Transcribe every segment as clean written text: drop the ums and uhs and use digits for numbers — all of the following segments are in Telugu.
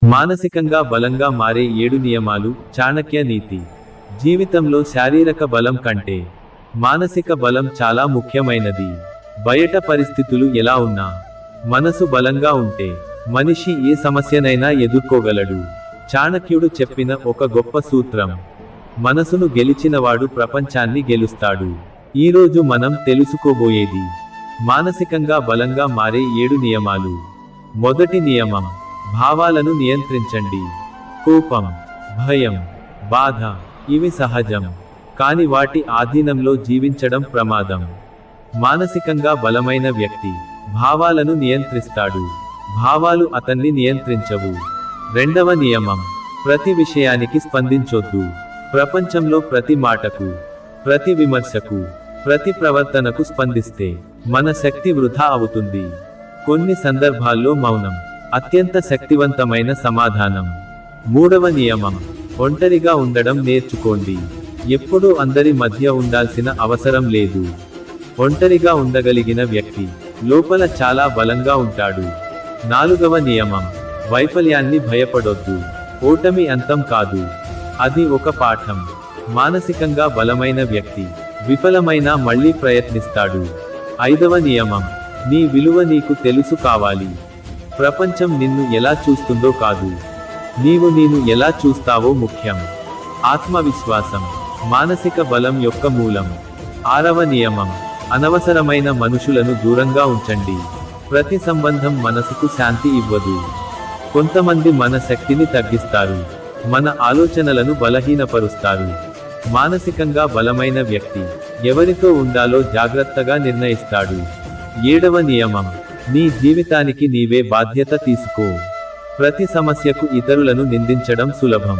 మానసికంగా బలంగా మారే 7 నియమాలు. చాణక్య నీతి. జీవితంలో శారీరక బలం కంటే మానసిక బలం చాలా ముఖ్యమైనది. బయట పరిస్థితులు ఎలా ఉన్నా మనసు బలంగా ఉంటే మనిషి ఏ సమస్యనైనా ఎదుర్కోగలడు. చాణక్యుడు చెప్పిన ఒక గొప్ప సూత్రం: మనసును గెలిచినవాడు ప్రపంచాన్ని గెలుస్తాడు. ఈరోజు మనం తెలుసుకోబోయేది మానసికంగా బలంగా మారే 7 నియమాలు. మొదటి నియమం: భావాలను నియంత్రించండి. కోపం, భయం, బాధ ఇవి సహజం, కాని వాటి ఆధీనంలో జీవించడం ప్రమాదం. మానసికంగా బలమైన వ్యక్తి భావాలను నియంత్రిస్తాడు, భావాలు అతన్ని నియంత్రించవు. రెండవ నియమం: ప్రతి విషయానికి స్పందించొద్దు. ప్రపంచంలో ప్రతి మాటకు, ప్రతి విమర్శకు, ప్రతి ప్రవర్తనకు స్పందిస్తే మన శక్తి వృధా అవుతుంది. కొన్ని సందర్భాల్లో మౌనం అత్యంత శక్తివంతమైన సమాధానం. మూడవ నియమం: ఒంటరిగా ఉండడం నేర్చుకోండి. ఎప్పుడూ అందరి మధ్య ఉండాల్సిన అవసరం లేదు. ఒంటరిగా ఉండగలిగిన వ్యక్తి లోపల చాలా బలంగా ఉంటాడు. నాలుగవ నియమం: వైఫల్యాన్ని భయపడొద్దు. ఓటమి అంతం కాదు, అది ఒక పాఠం. మానసికంగా బలమైన వ్యక్తి విఫలమైనా మళ్ళీ ప్రయత్నిస్తాడు. ఐదవ నియమం: నీ విలువ నీకు తెలుసు కావాలి. ప్రపంచం నిన్ను ఎలా చూస్తుందో కాదు, నీవు ఎలా చూస్తావో ముఖ్యం. ఆత్మవిశ్వాసం మానసిక బలం యొక్క మూలం. ఆరవ నియమం: అనవసరమైన మనుషులను దూరంగా ఉంచండి. ప్రతి సంబంధం మనసుకు శాంతి ఇవ్వదు. కొంతమంది మన శక్తిని తగ్గిస్తారు, మన ఆలోచనలను బలహీనపరుస్తారు. మానసికంగా బలమైన వ్యక్తి ఎవరితో ఉండాలో జాగ్రత్తగా నిర్ణయిస్తాడు. ఏడవ నియమం: నీ జీవితానికి నీవే బాధ్యత తీసుకో. ప్రతి సమస్యకు ఇతరులను నిందించడం సులభం,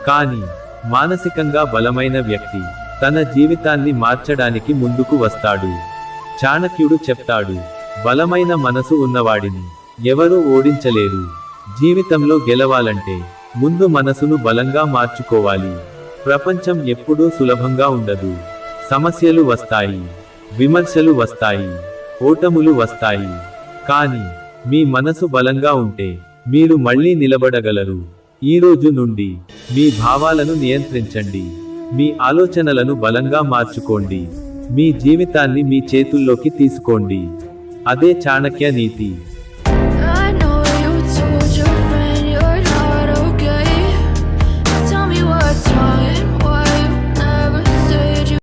కానీ మానసికంగా బలమైన వ్యక్తి తన జీవితాన్ని మార్చడానికి ముందుకు వస్తాడు. చాణక్యుడు చెప్తాడు: బలమైన మనసు ఉన్నవాడిని ఎవరూ ఓడించలేరు. జీవితంలో గెలవాలంటే ముందు మనసును బలంగా మార్చుకోవాలి. ప్రపంచం ఎప్పుడూ సులభంగా ఉండదు. సమస్యలు వస్తాయి, విమర్శలు వస్తాయి, ఓటములు వస్తాయి. కానీ మీ మనసు బలంగా ఉంటే మీరు మళ్ళీ నిలబడగలరు. ఈ రోజు నుండి మీ భావాలను నియంత్రించండి. మీ ఆలోచనలను బలంగా మార్చుకోండి. మీ జీవితాన్ని మీ చేతుల్లోకి తీసుకోండి. అదే చాణక్య నీతి.